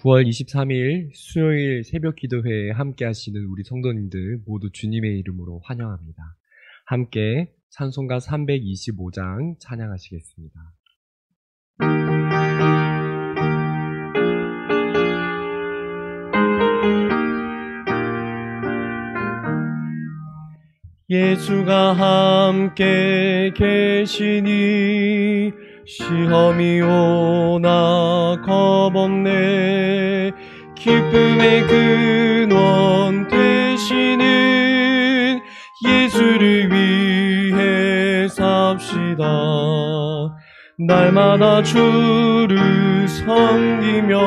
9월 23일 수요일 새벽 기도회에 함께 하시는 우리 성도님들 모두 주님의 이름으로 환영합니다. 함께 찬송가 325장 찬양하시겠습니다. 예수가 함께 계시니 시험이 오나 겁없네. 기쁨의 근원 되시는 예수를 위해 삽시다. 날마다 주를 섬기며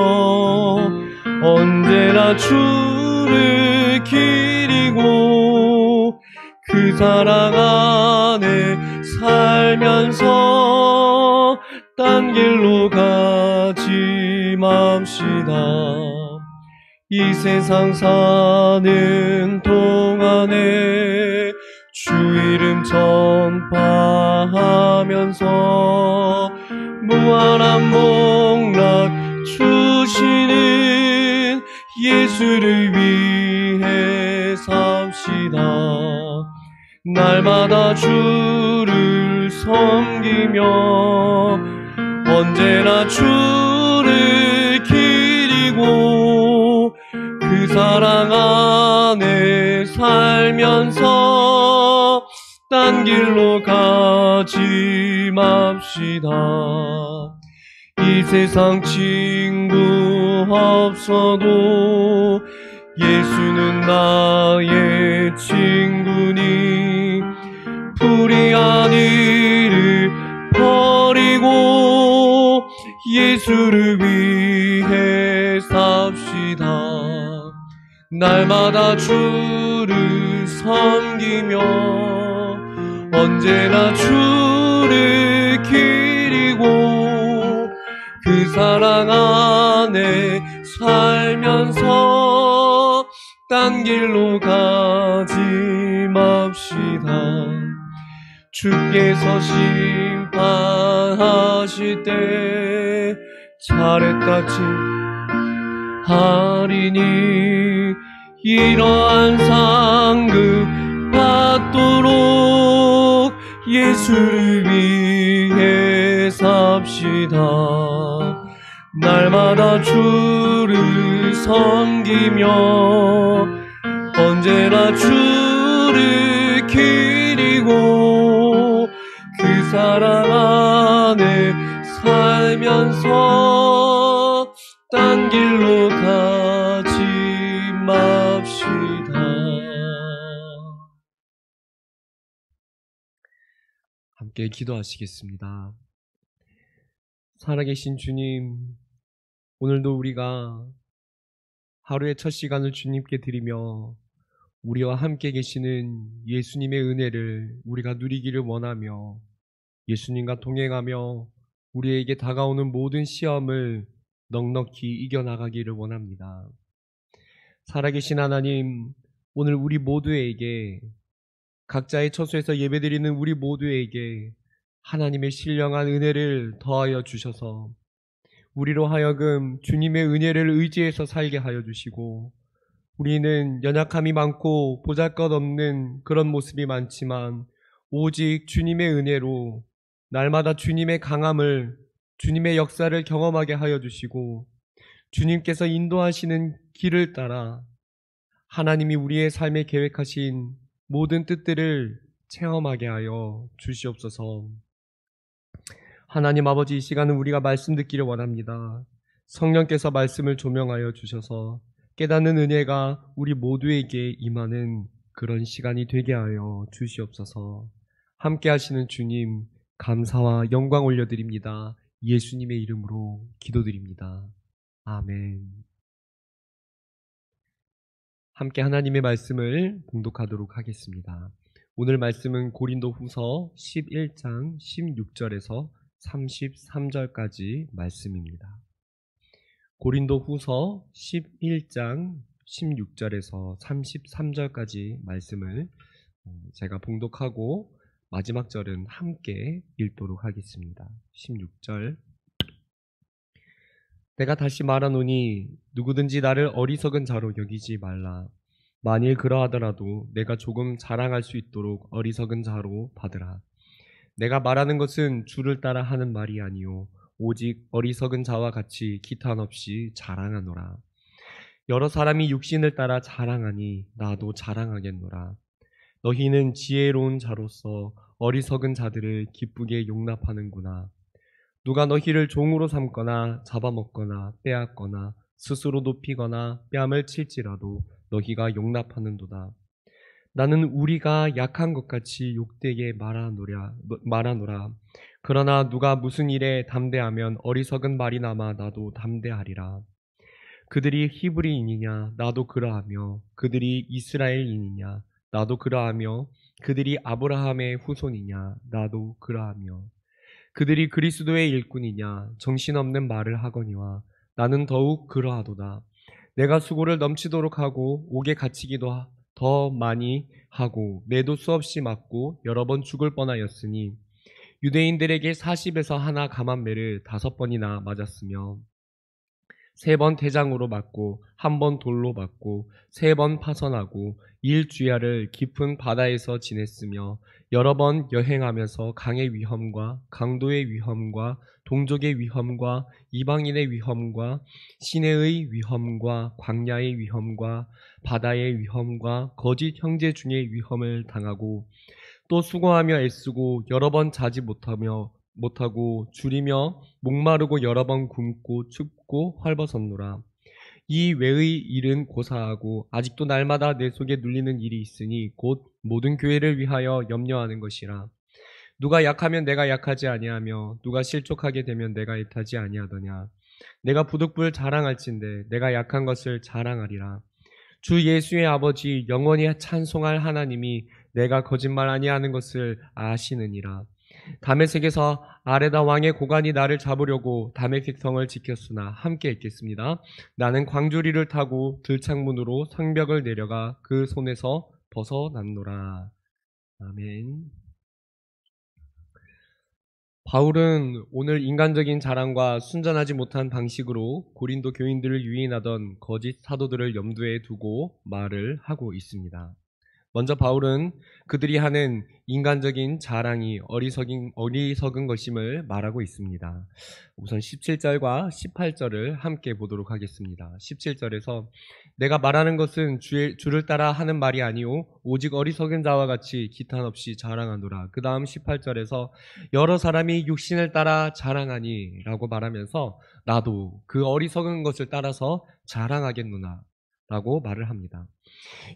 언제나 주를 기리고 그 사랑 안에 살면서 딴 길로 가지 맙시다. 이 세상 사는 동안에 주 이름 전파하면서 무한한 복락 주시는 예수를 위해 삽시다. 날마다 주를 섬기며 언제나 주를 기리고 그 사랑 안에 살면서 딴 길로 가지 맙시다. 이 세상 친구 없어도 예수는 나의 친구니 불의한 일을 버리고 예수를 위해 삽시다. 날마다 주를 섬기며 언제나 주를 기리고 그 사랑 안에 살면서 딴 길로 가지 맙시다. 주께서 심판하실 때 잘했다 칭하리니 이러한 상급 받도록 예수를 위해 삽시다. 날마다 주를 섬기며 언제나 주를 기리고 그 사랑 안에 살면서 딴 길로 가지 맙시다. 함께 기도하시겠습니다. 살아계신 주님, 오늘도 우리가 하루의 첫 시간을 주님께 드리며 우리와 함께 계시는 예수님의 은혜를 우리가 누리기를 원하며 예수님과 동행하며 우리에게 다가오는 모든 시험을 넉넉히 이겨나가기를 원합니다. 살아계신 하나님, 오늘 우리 모두에게 각자의 처소에서 예배드리는 우리 모두에게 하나님의 신령한 은혜를 더하여 주셔서 우리로 하여금 주님의 은혜를 의지해서 살게 하여 주시고 우리는 연약함이 많고 보잘것없는 그런 모습이 많지만 오직 주님의 은혜로 날마다 주님의 강함을 주님의 역사를 경험하게 하여 주시고 주님께서 인도하시는 길을 따라 하나님이 우리의 삶에 계획하신 모든 뜻들을 체험하게 하여 주시옵소서. 하나님 아버지, 이 시간은 우리가 말씀 듣기를 원합니다. 성령께서 말씀을 조명하여 주셔서 깨닫는 은혜가 우리 모두에게 임하는 그런 시간이 되게 하여 주시옵소서. 함께 하시는 주님, 감사와 영광 올려드립니다. 예수님의 이름으로 기도드립니다. 아멘. 함께 하나님의 말씀을 봉독하도록 하겠습니다. 오늘 말씀은 고린도후서 11장 16절에서 33절까지 말씀입니다. 고린도후서 11장 16절에서 33절까지 말씀을 제가 봉독하고 마지막 절은 함께 읽도록 하겠습니다. 16절. 내가 다시 말하노니 누구든지 나를 어리석은 자로 여기지 말라. 만일 그러하더라도 내가 조금 자랑할 수 있도록 어리석은 자로 받으라. 내가 말하는 것은 주를 따라 하는 말이 아니요 오직 어리석은 자와 같이 기탄 없이 자랑하노라. 여러 사람이 육신을 따라 자랑하니 나도 자랑하겠노라. 너희는 지혜로운 자로서 어리석은 자들을 기쁘게 용납하는구나. 누가 너희를 종으로 삼거나 잡아먹거나 빼앗거나 스스로 높이거나 뺨을 칠지라도 너희가 용납하는도다. 나는 우리가 약한 것 같이 욕되게 말하노라. 그러나 누가 무슨 일에 담대하면 어리석은 말이나마 나도 담대하리라. 그들이 히브리인이냐 나도 그러하며 그들이 이스라엘인이냐 나도 그러하며 그들이 아브라함의 후손이냐 나도 그러하며 그들이 그리스도의 일꾼이냐 정신없는 말을 하거니와 나는 더욱 그러하도다. 내가 수고를 넘치도록 하고 옥에 갇히기도 더 많이 하고 매도 수없이 맞고 여러 번 죽을 뻔하였으니 유대인들에게 40에서 하나 감한매를 5번이나 맞았으며 3번 대장으로 맞고 1번 돌로 맞고 3번 파선하고 일주야를 깊은 바다에서 지냈으며 여러 번 여행하면서 강의 위험과 강도의 위험과 동족의 위험과 이방인의 위험과 시내의 위험과 광야의 위험과 바다의 위험과 거짓 형제 중의 위험을 당하고 또 수고하며 애쓰고 여러 번 자지 못하고 줄이며 목마르고 여러 번 굶고 춥고 헐벗었노라. 이 외의 일은 고사하고 아직도 날마다 내 속에 눌리는 일이 있으니 곧 모든 교회를 위하여 염려하는 것이라. 누가 약하면 내가 약하지 아니하며 누가 실족하게 되면 내가 애타지 아니하더냐. 내가 부득불 자랑할진대 내가 약한 것을 자랑하리라. 주 예수의 아버지 영원히 찬송할 하나님이 내가 거짓말 아니하는 것을 아시느니라. 다메섹에서 아레다 왕의 고관이 나를 잡으려고 다메섹 성을 지켰으나 함께 있겠습니다. 나는 광주리를 타고 들창문으로 성벽을 내려가 그 손에서 벗어났노라. 아멘. 바울은 오늘 인간적인 자랑과 순전하지 못한 방식으로 고린도 교인들을 유인하던 거짓 사도들을 염두에 두고 말을 하고 있습니다. 먼저 바울은 그들이 하는 인간적인 자랑이 어리석은 것임을 말하고 있습니다. 우선 17절과 18절을 함께 보도록 하겠습니다. 17절에서 내가 말하는 것은 주를 따라 하는 말이 아니오 오직 어리석은 자와 같이 기탄 없이 자랑하노라. 그 다음 18절에서 여러 사람이 육신을 따라 자랑하니 라고 말하면서 나도 그 어리석은 것을 따라서 자랑하겠노나 라고 말을 합니다.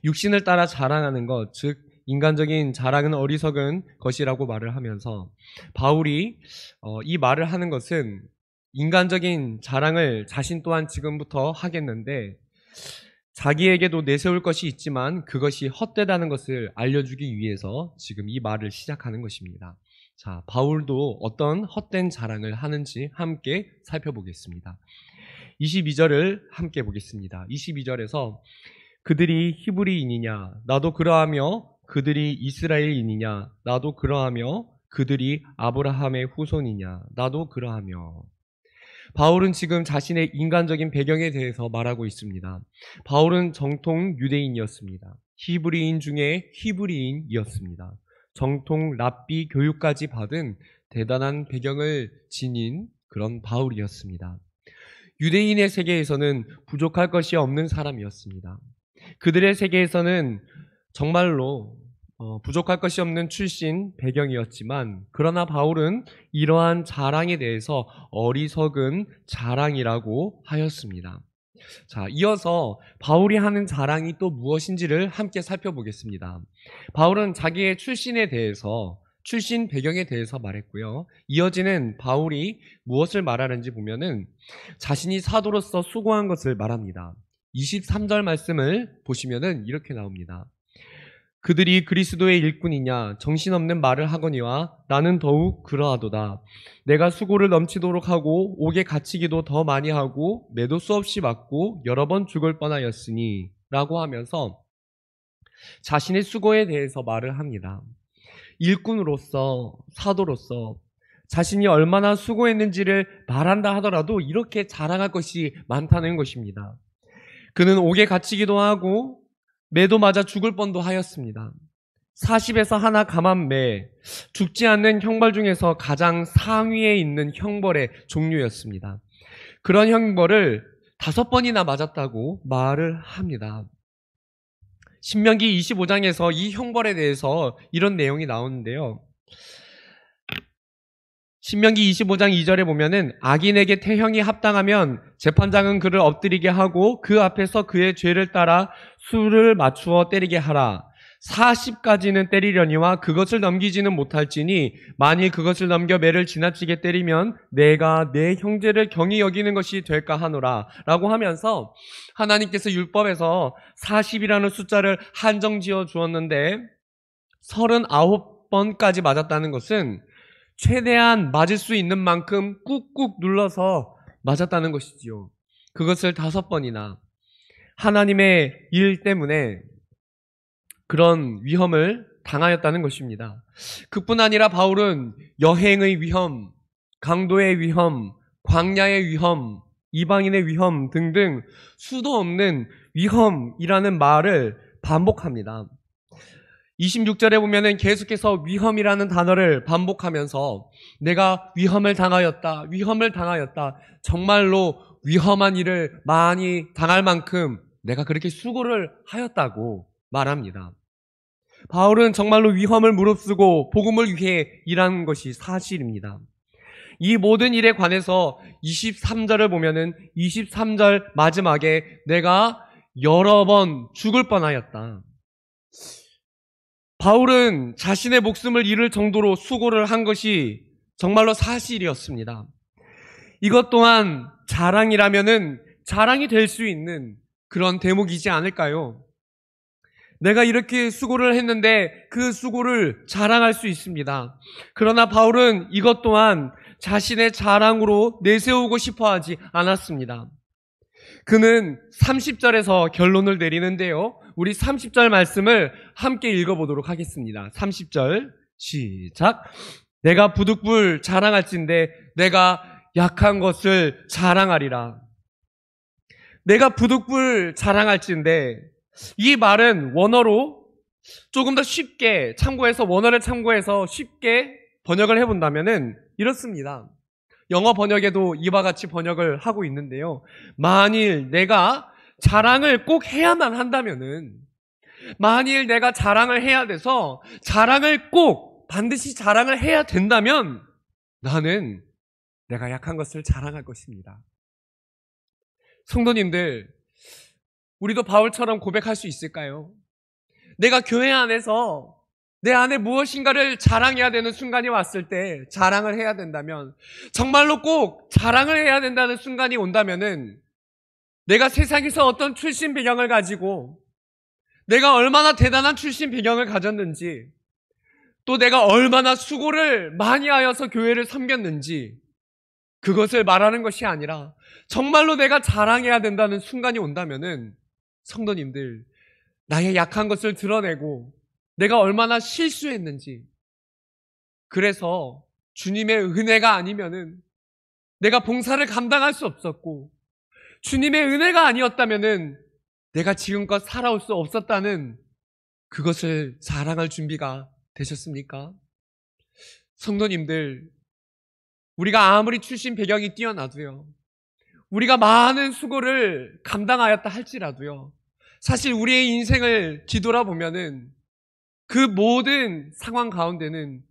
육신을 따라 자랑하는 것, 즉 인간적인 자랑은 어리석은 것이라고 말을 하면서 바울이 이 말을 하는 것은 인간적인 자랑을 자신 또한 지금부터 하겠는데 자기에게도 내세울 것이 있지만 그것이 헛되다는 것을 알려주기 위해서 지금 이 말을 시작하는 것입니다. 자, 바울도 어떤 헛된 자랑을 하는지 함께 살펴보겠습니다. 22절을 함께 보겠습니다. 22절에서 그들이 히브리인이냐 나도 그러하며 그들이 이스라엘인이냐 나도 그러하며 그들이 아브라함의 후손이냐 나도 그러하며 바울은 지금 자신의 인간적인 배경에 대해서 말하고 있습니다. 바울은 정통 유대인이었습니다. 히브리인 중에 히브리인이었습니다. 정통 랍비 교육까지 받은 대단한 배경을 지닌 그런 바울이었습니다. 유대인의 세계에서는 부족할 것이 없는 사람이었습니다. 그들의 세계에서는 정말로 부족할 것이 없는 출신 배경이었지만 그러나 바울은 이러한 자랑에 대해서 어리석은 자랑이라고 하였습니다. 자, 이어서 바울이 하는 자랑이 또 무엇인지를 함께 살펴보겠습니다. 바울은 자기의 출신에 대해서 출신 배경에 대해서 말했고요. 이어지는 바울이 무엇을 말하는지 보면은 자신이 사도로서 수고한 것을 말합니다. 23절 말씀을 보시면은 이렇게 나옵니다. 그들이 그리스도의 일꾼이냐 정신없는 말을 하거니와 나는 더욱 그러하도다. 내가 수고를 넘치도록 하고 옥에 갇히기도 더 많이 하고 매도 수없이 맞고 여러 번 죽을 뻔하였으니 라고 하면서 자신의 수고에 대해서 말을 합니다. 일꾼으로서 사도로서 자신이 얼마나 수고했는지를 말한다 하더라도 이렇게 자랑할 것이 많다는 것입니다. 그는 옥에 갇히기도 하고 매도 맞아 죽을 뻔도 하였습니다. 40에서 하나 감한 매, 죽지 않는 형벌 중에서 가장 상위에 있는 형벌의 종류였습니다. 그런 형벌을 5번이나 맞았다고 말을 합니다. 신명기 25장에서 이 형벌에 대해서 이런 내용이 나오는데요. 신명기 25장 2절에 보면은 악인에게 태형이 합당하면 재판장은 그를 엎드리게 하고 그 앞에서 그의 죄를 따라 수를 맞추어 때리게 하라. 40까지는 때리려니와 그것을 넘기지는 못할지니 만일 그것을 넘겨 매를 지나치게 때리면 내가 내 형제를 경히 여기는 것이 될까 하노라 라고 하면서 하나님께서 율법에서 40이라는 숫자를 한정지어 주었는데 39번까지 맞았다는 것은 최대한 맞을 수 있는 만큼 꾹꾹 눌러서 맞았다는 것이지요. 그것을 5번이나 하나님의 일 때문에 그런 위험을 당하였다는 것입니다. 그뿐 아니라 바울은 여행의 위험, 강도의 위험, 광야의 위험, 이방인의 위험 등등 수도 없는 위험이라는 말을 반복합니다. 26절에 보면은 계속해서 위험이라는 단어를 반복하면서 내가 위험을 당하였다, 위험을 당하였다. 정말로 위험한 일을 많이 당할 만큼 내가 그렇게 수고를 하였다고 말합니다. 바울은 정말로 위험을 무릅쓰고 복음을 위해 일한 것이 사실입니다. 이 모든 일에 관해서 23절을 보면은 23절 마지막에 내가 여러 번 죽을 뻔하였다. 바울은 자신의 목숨을 잃을 정도로 수고를 한 것이 정말로 사실이었습니다. 이것 또한 자랑이라면은 자랑이 될 수 있는 그런 대목이지 않을까요? 내가 이렇게 수고를 했는데 그 수고를 자랑할 수 있습니다. 그러나 바울은 이것 또한 자신의 자랑으로 내세우고 싶어 하지 않았습니다. 그는 30절에서 결론을 내리는데요. 우리 30절 말씀을 함께 읽어보도록 하겠습니다. 30절 시작. 내가 부득불 자랑할진대 내가 약한 것을 자랑하리라. 내가 부득불 자랑할진대, 이 말은 원어로 조금 더 쉽게 원어를 참고해서 쉽게 번역을 해본다면은 이렇습니다. 영어 번역에도 이와 같이 번역을 하고 있는데요. 만일 내가 자랑을 꼭 해야만 한다면은, 만일 내가 자랑을 해야 돼서 자랑을 꼭 반드시 자랑을 해야 된다면 나는 내가 약한 것을 자랑할 것입니다. 성도님들, 우리도 바울처럼 고백할 수 있을까요? 내가 교회 안에서 내 안에 무엇인가를 자랑해야 되는 순간이 왔을 때 자랑을 해야 된다면, 정말로 꼭 자랑을 해야 된다는 순간이 온다면은 내가 세상에서 어떤 출신 배경을 가지고 내가 얼마나 대단한 출신 배경을 가졌는지, 또 내가 얼마나 수고를 많이 하여서 교회를 섬겼는지, 그것을 말하는 것이 아니라 정말로 내가 자랑해야 된다는 순간이 온다면은 성도님들, 나의 약한 것을 드러내고 내가 얼마나 실수했는지, 그래서 주님의 은혜가 아니면은 내가 봉사를 감당할 수 없었고, 주님의 은혜가 아니었다면은 내가 지금껏 살아올 수 없었다는 그것을 자랑할 준비가 되셨습니까? 성도님들, 우리가 아무리 출신 배경이 뛰어나도요, 우리가 많은 수고를 감당하였다 할지라도요, 사실 우리의 인생을 뒤돌아보면은 그 모든 상황 가운데는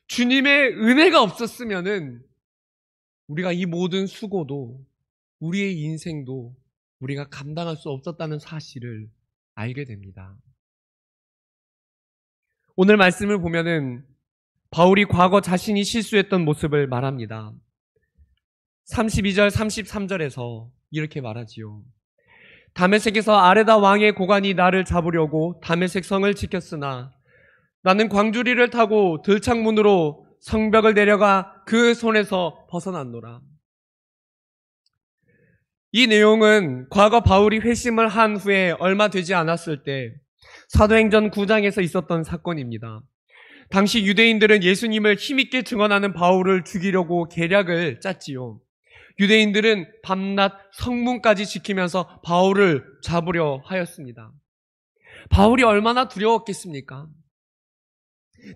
주님의 은혜가 없었으면은 우리가 이 모든 수고도, 우리의 인생도 우리가 감당할 수 없었다는 사실을 알게 됩니다. 오늘 말씀을 보면은 바울이 과거 자신이 실수했던 모습을 말합니다. 32절, 33절에서 이렇게 말하지요. 다메섹에서 아레다 왕의 고관이 나를 잡으려고 다메섹 성을 지켰으나 나는 광주리를 타고 들창문으로 성벽을 내려가 그 손에서 벗어났노라. 이 내용은 과거 바울이 회심을 한 후에 얼마 되지 않았을 때 사도행전 9장에서 있었던 사건입니다. 당시 유대인들은 예수님을 힘있게 증언하는 바울을 죽이려고 계략을 짰지요. 유대인들은 밤낮 성문까지 지키면서 바울을 잡으려 하였습니다. 바울이 얼마나 두려웠겠습니까?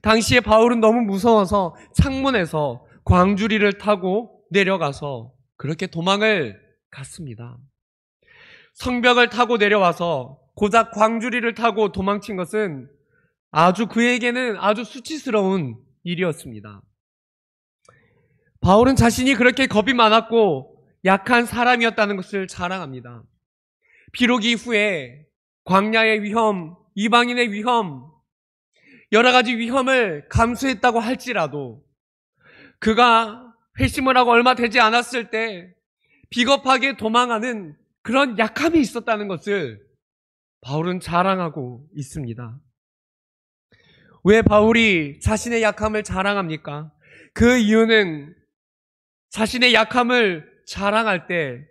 당시에 바울은 너무 무서워서 창문에서 광주리를 타고 내려가서 그렇게 도망을 갔습니다. 성벽을 타고 내려와서 고작 광주리를 타고 도망친 것은 그에게는 아주 수치스러운 일이었습니다. 바울은 자신이 그렇게 겁이 많았고 약한 사람이었다는 것을 자랑합니다. 비록 이후에 광야의 위험, 이방인의 위험, 여러 가지 위험을 감수했다고 할지라도 그가 회심을 하고 얼마 되지 않았을 때 비겁하게 도망하는 그런 약함이 있었다는 것을 바울은 자랑하고 있습니다. 왜 바울이 자신의 약함을 자랑합니까? 그 이유는 자신의 약함을 자랑할 때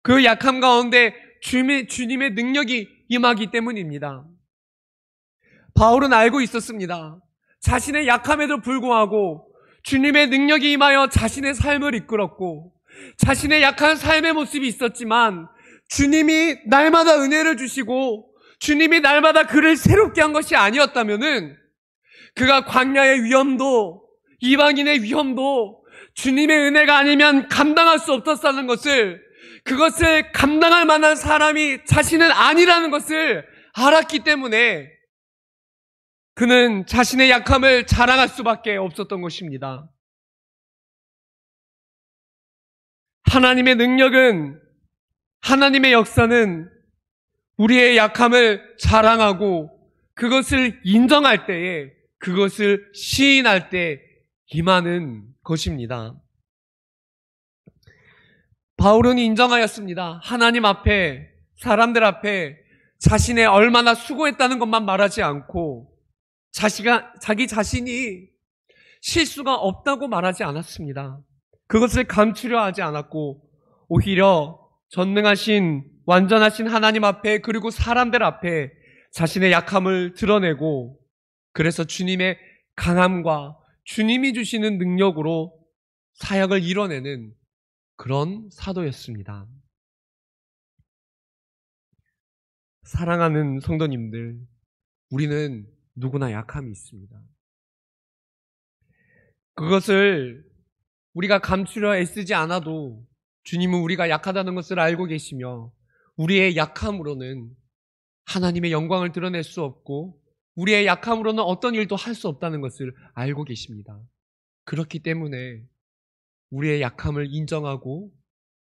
그 약함 가운데 주님의 능력이 임하기 때문입니다. 바울은 알고 있었습니다. 자신의 약함에도 불구하고 주님의 능력이 임하여 자신의 삶을 이끌었고 자신의 약한 삶의 모습이 있었지만 주님이 날마다 은혜를 주시고 주님이 날마다 그를 새롭게 한 것이 아니었다면은 그가 광야의 위험도 이방인의 위험도 주님의 은혜가 아니면 감당할 수 없었다는 것을, 그것을 감당할 만한 사람이 자신은 아니라는 것을 알았기 때문에 그는 자신의 약함을 자랑할 수밖에 없었던 것입니다. 하나님의 능력은, 하나님의 역사는 우리의 약함을 자랑하고 그것을 인정할 때에, 그것을 시인할 때 임하는 것입니다. 바울은 인정하였습니다. 하나님 앞에, 사람들 앞에 자신의 얼마나 수고했다는 것만 말하지 않고 자기 자신이 실수가 없다고 말하지 않았습니다. 그것을 감추려 하지 않았고 오히려 전능하신 완전하신 하나님 앞에, 그리고 사람들 앞에 자신의 약함을 드러내고, 그래서 주님의 강함과 주님이 주시는 능력으로 사역을 이뤄내는 그런 사도였습니다. 사랑하는 성도님들, 우리는 누구나 약함이 있습니다. 그것을 우리가 감추려 애쓰지 않아도 주님은 우리가 약하다는 것을 알고 계시며 우리의 약함으로는 하나님의 영광을 드러낼 수 없고 우리의 약함으로는 어떤 일도 할 수 없다는 것을 알고 계십니다. 그렇기 때문에 우리의 약함을 인정하고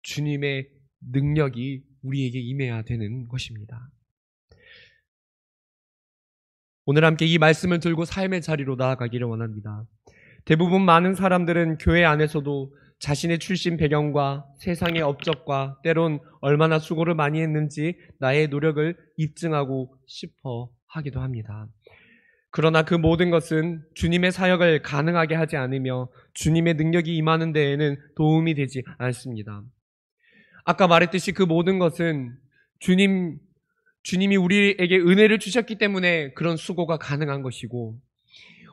주님의 능력이 우리에게 임해야 되는 것입니다. 오늘 함께 이 말씀을 들고 삶의 자리로 나아가기를 원합니다. 대부분 많은 사람들은 교회 안에서도 자신의 출신 배경과 세상의 업적과 때론 얼마나 수고를 많이 했는지 나의 노력을 입증하고 싶어 하기도 합니다. 그러나 그 모든 것은 주님의 사역을 가능하게 하지 않으며 주님의 능력이 임하는 데에는 도움이 되지 않습니다. 아까 말했듯이 그 모든 것은 주님이 우리에게 은혜를 주셨기 때문에 그런 수고가 가능한 것이고,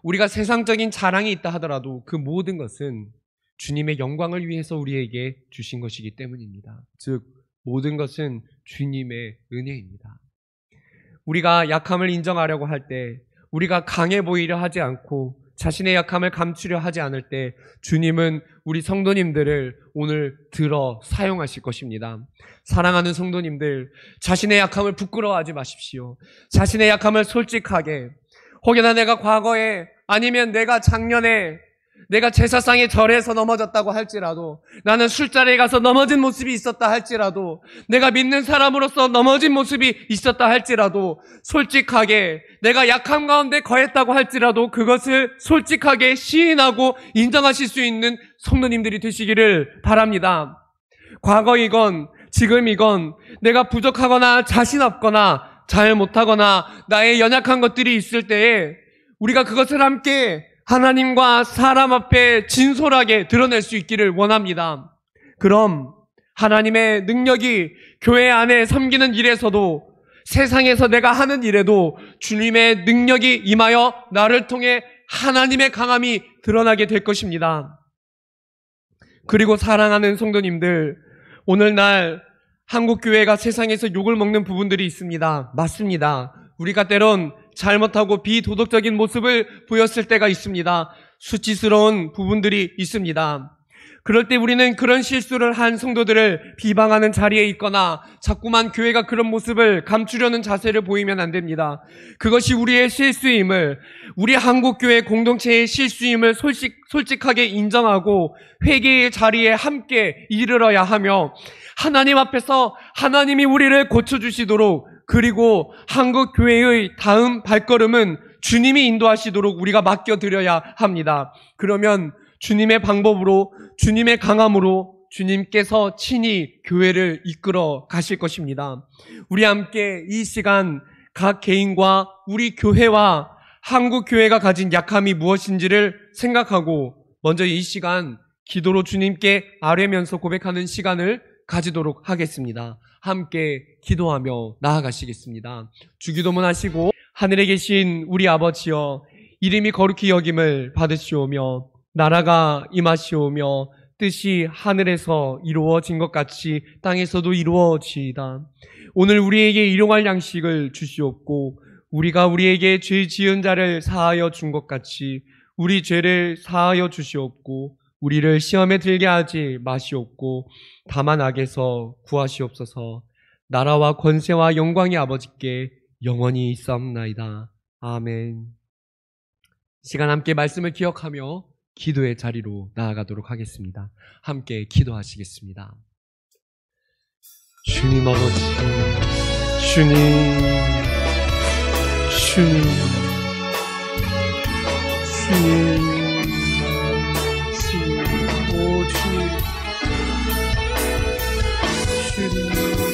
우리가 세상적인 자랑이 있다 하더라도 그 모든 것은 주님의 영광을 위해서 우리에게 주신 것이기 때문입니다. 즉 모든 것은 주님의 은혜입니다. 우리가 약함을 인정하려고 할 때, 우리가 강해 보이려 하지 않고 자신의 약함을 감추려 하지 않을 때 주님은 우리 성도님들을 오늘 들어 사용하실 것입니다. 사랑하는 성도님들, 자신의 약함을 부끄러워하지 마십시오. 자신의 약함을 솔직하게, 혹여나 내가 과거에 아니면 내가 작년에 내가 제사상에 절에서 넘어졌다고 할지라도, 나는 술자리에 가서 넘어진 모습이 있었다 할지라도, 내가 믿는 사람으로서 넘어진 모습이 있었다 할지라도 솔직하게, 내가 약함 가운데 거했다고 할지라도 그것을 솔직하게 시인하고 인정하실 수 있는 성도님들이 되시기를 바랍니다. 과거이건 지금이건 내가 부족하거나 자신 없거나 잘 못하거나 나의 연약한 것들이 있을 때에 우리가 그것을 함께 하나님과 사람 앞에 진솔하게 드러낼 수 있기를 원합니다. 그럼 하나님의 능력이 교회 안에 섬기는 일에서도, 세상에서 내가 하는 일에도 주님의 능력이 임하여 나를 통해 하나님의 강함이 드러나게 될 것입니다. 그리고 사랑하는 성도님들, 오늘날 한국교회가 세상에서 욕을 먹는 부분들이 있습니다. 맞습니다. 우리가 때론 잘못하고 비도덕적인 모습을 보였을 때가 있습니다. 수치스러운 부분들이 있습니다. 그럴 때 우리는 그런 실수를 한 성도들을 비방하는 자리에 있거나 자꾸만 교회가 그런 모습을 감추려는 자세를 보이면 안 됩니다. 그것이 우리의 실수임을, 우리 한국교회 공동체의 실수임을 솔직하게 인정하고 회개의 자리에 함께 이르러야 하며, 하나님 앞에서 하나님이 우리를 고쳐주시도록, 그리고 한국교회의 다음 발걸음은 주님이 인도하시도록 우리가 맡겨드려야 합니다. 그러면 주님의 방법으로, 주님의 강함으로 주님께서 친히 교회를 이끌어 가실 것입니다. 우리 함께 이 시간 각 개인과 우리 교회와 한국교회가 가진 약함이 무엇인지를 생각하고 먼저 이 시간 기도로 주님께 아뢰면서 고백하는 시간을 가지도록 하겠습니다. 함께 기도하며 나아가시겠습니다. 주기도문 하시고, 하늘에 계신 우리 아버지여, 이름이 거룩히 여김을 받으시오며 나라가 임하시오며 뜻이 하늘에서 이루어진 것 같이 땅에서도 이루어지이다. 오늘 우리에게 일용할 양식을 주시옵고, 우리가 우리에게 죄 지은 자를 사하여 준 것 같이 우리 죄를 사하여 주시옵고, 우리를 시험에 들게 하지 마시옵고 다만 악에서 구하시옵소서. 나라와 권세와 영광이 아버지께 영원히 있사옵나이다. 아멘. 시간 함께 말씀을 기억하며 기도의 자리로 나아가도록 하겠습니다. 함께 기도하시겠습니다. 주님 아버지, 주님, 주님, 주님, 오 주님, 주님, 주님,